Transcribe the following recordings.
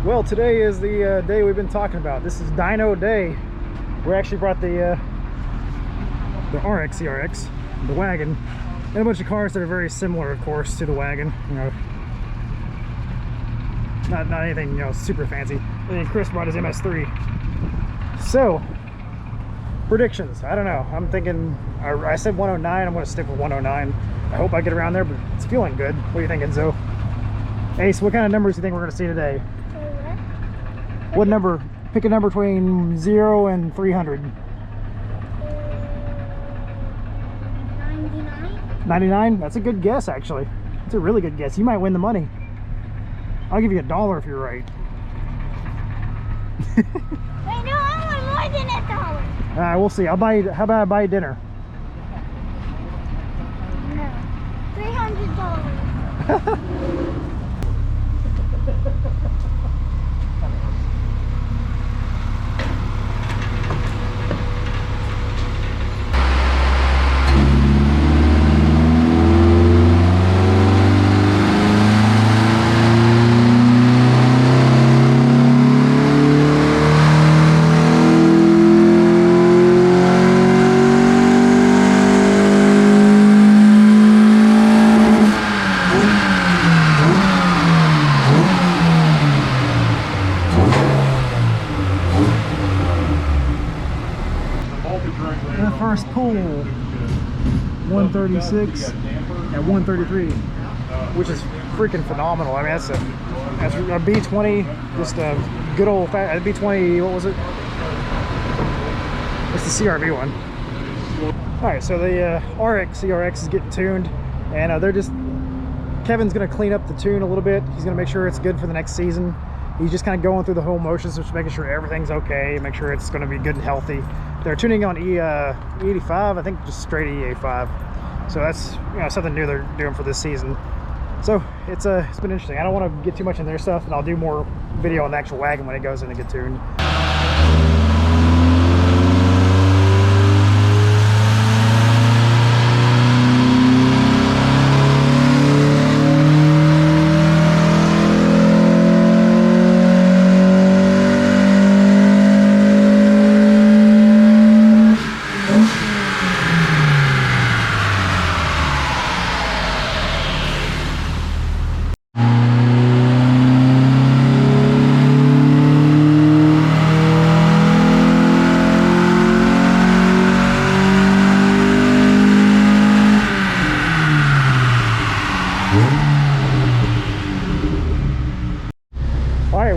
Well, today is the day we've been talking about. This is Dyno Day. We actually brought the RX, CRX, the wagon, and a bunch of cars that are very similar, of course, to the wagon. You know, not anything, you know, super fancy. And Chris brought his MS3. So, predictions. I don't know. I'm thinking. I said 109. I'm going to stick with 109. I hope I get around there, but it's feeling good. What are you thinking, Zoe? Ace, what kind of numbers do you think we're going to see today? What number? Pick a number between 0 and 300. 99. 99? That's a good guess, actually. That's a really good guess. You might win the money. I'll give you $1 if you're right. Wait, no, I want more than $1. All right, we'll see. I'll buy you. How about I buy you dinner? No, $300. The first pull, 136 at 133, which is freaking phenomenal. I mean, that's a B20, just a good old fat B20. What was it? It's the CRV one. All right, so the CRX is getting tuned, and Kevin's gonna clean up the tune a little bit. He's gonna make sure it's good for the next season. He's just kind of going through the whole motions, just making sure everything's okay, make sure it's going to be good and healthy. They're tuning on E85, I think just straight E85. So that's, you know, something new they're doing for this season. So it's been interesting. I don't want to get too much in their stuff, and I'll do more video on the actual wagon when it goes in to get tuned.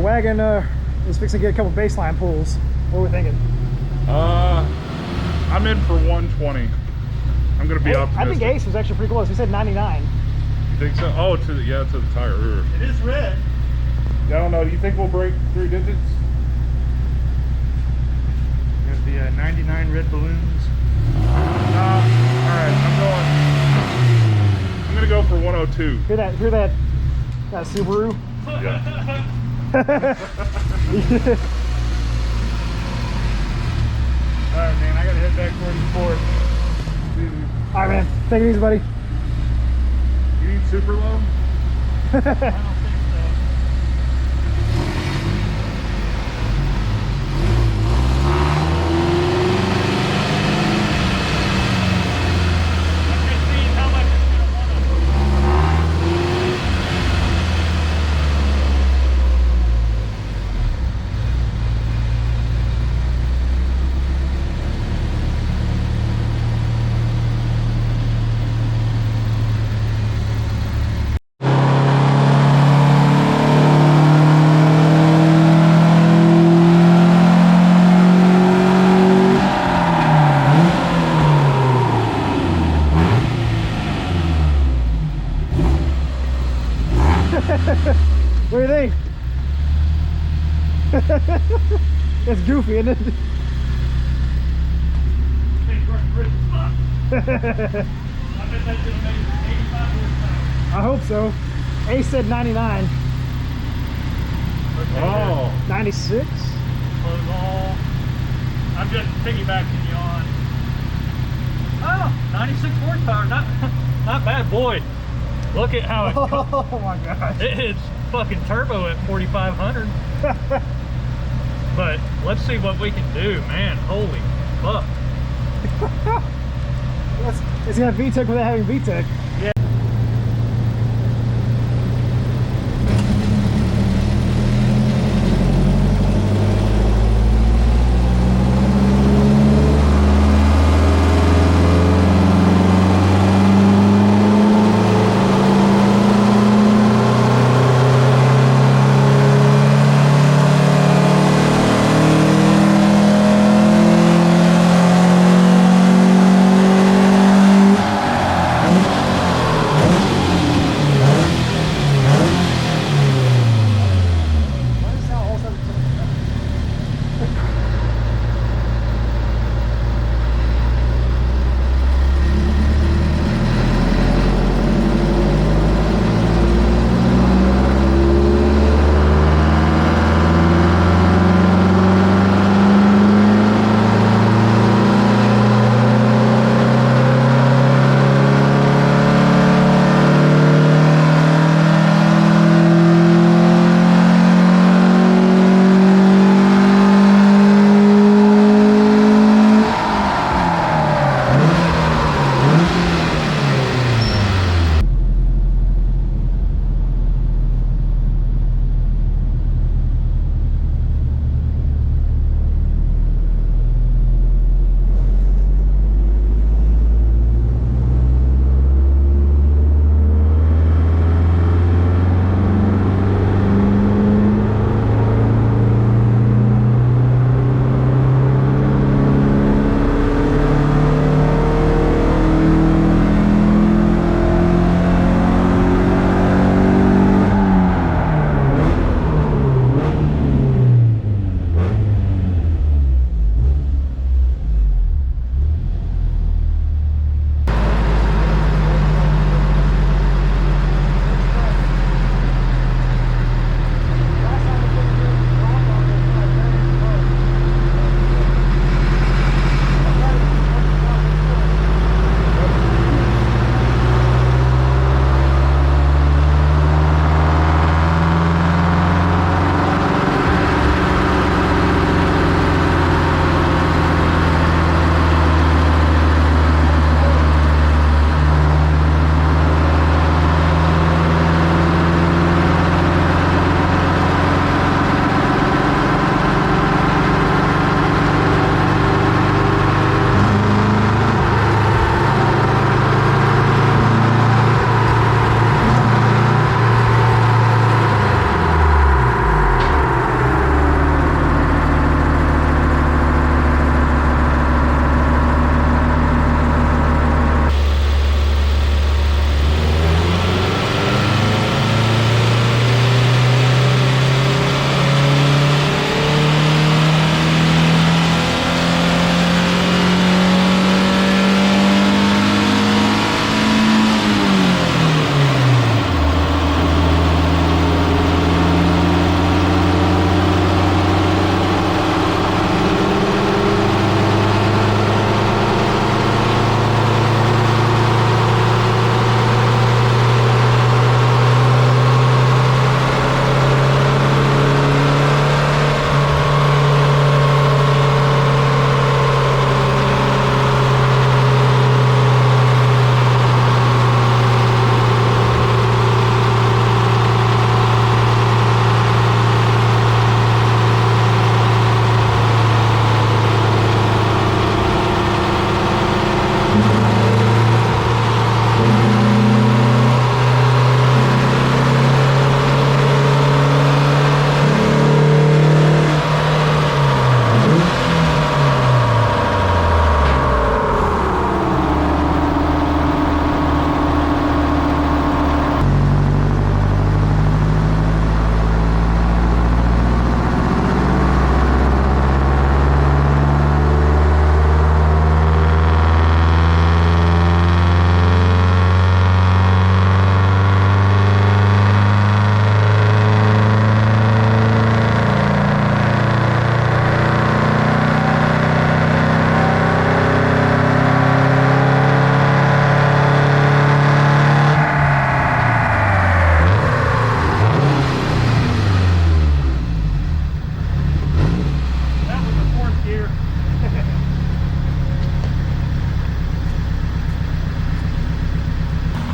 Wagon is fixing to get a couple baseline pulls. What are we thinking? I'm in for 120. I'm gonna be optimistic. I think Ace was actually pretty close. He said 99. You think so? Oh, to the tire. Ugh. It is red. I don't know. Do you think we'll break 3 digits? There's the 99 red balloons. All right. I'm gonna go for 102. Hear that Subaru? Yeah. Alright, man, I gotta head back towards the fort. Alright, man. Take it easy, buddy. You need super low? I don't think so. What do you think? It's goofy, isn't it? I hope so. Ace said 99. Oh. 96? I'm just piggybacking you on. Oh, 96 horsepower. Not bad, boy. Look at how it Oh my gosh. it's fucking turbo at 4,500. But let's see what we can do, man. Holy fuck. It's gonna have VTEC without having VTEC. Yeah.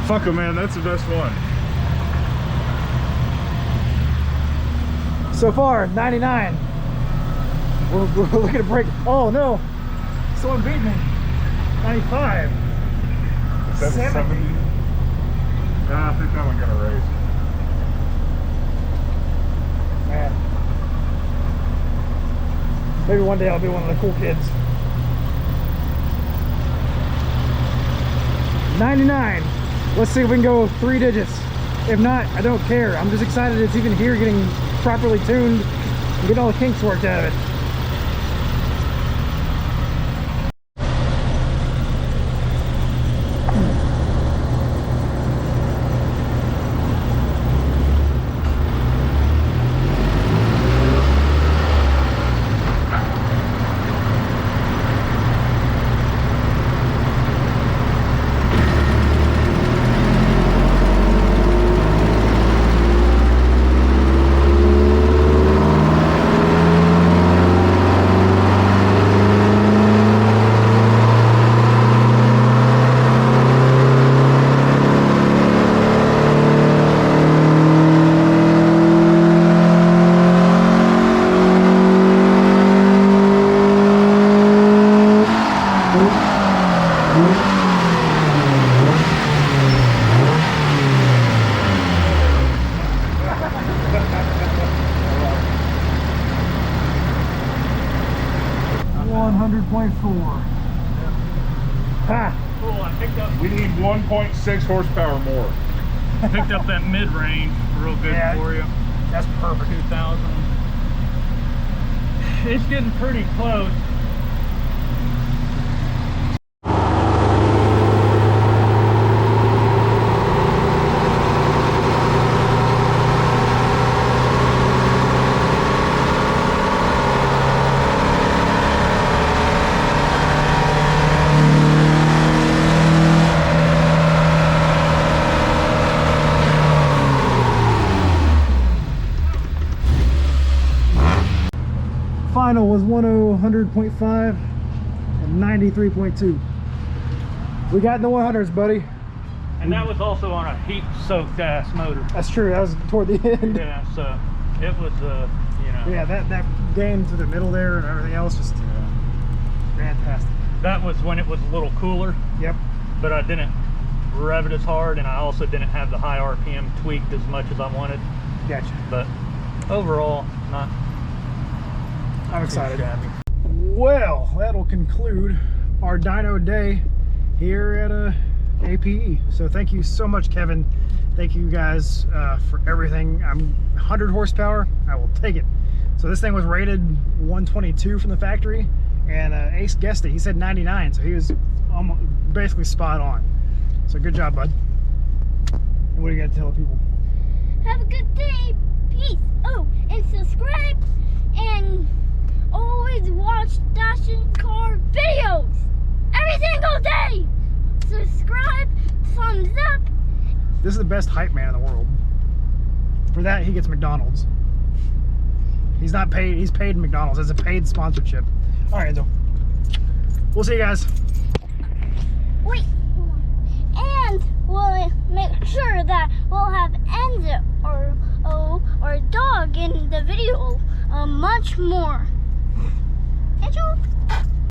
Fuck 'em, man. That's the best one. So far, 99. We're looking to break. Oh no, someone beat me. 95. 70. Nah, I think that one got a raise. Man. Maybe one day I'll be one of the cool kids. 99. Let's see if we can go 3 digits. If not, I don't care. I'm just excited it's even here, getting properly tuned and getting all the kinks worked out of it. Cool, I picked up, We need 1.6 horsepower more. picked up that mid-range real good Yeah. for you. That's perfect. 2000. It's getting pretty close. Final was 100.5 and 93.2. We got in the 100s, buddy. And that was also on a heat-soaked ass motor. That's true. That was toward the end. Yeah, so it was, you know. Yeah, that game to the middle there and everything else, just fantastic. That was when it was a little cooler, Yep. but I didn't rev it as hard, and I also didn't have the high RPM tweaked as much as I wanted. Gotcha. But overall, not I'm too excited. shabby. Well, that'll conclude our dyno day here at APE. So thank you so much, Kevin. Thank you guys for everything. I'm 100 horsepower. I will take it. So this thing was rated 122 from the factory, and Ace guessed it. He said 99, so he was almost basically spot on. So good job, bud. What do you got to tell people? Have a good day. Peace. Oh, and subscribe and always watch Dashing Car videos every single day. Subscribe, thumbs up. This is the best hype man in the world. For that, he gets McDonald's. He's not paid. He's paid McDonald's as a paid sponsorship. All right, Enzo. We'll see you guys. Wait. And we'll make sure that we'll have Enzo or dog in the video much more. Enzo?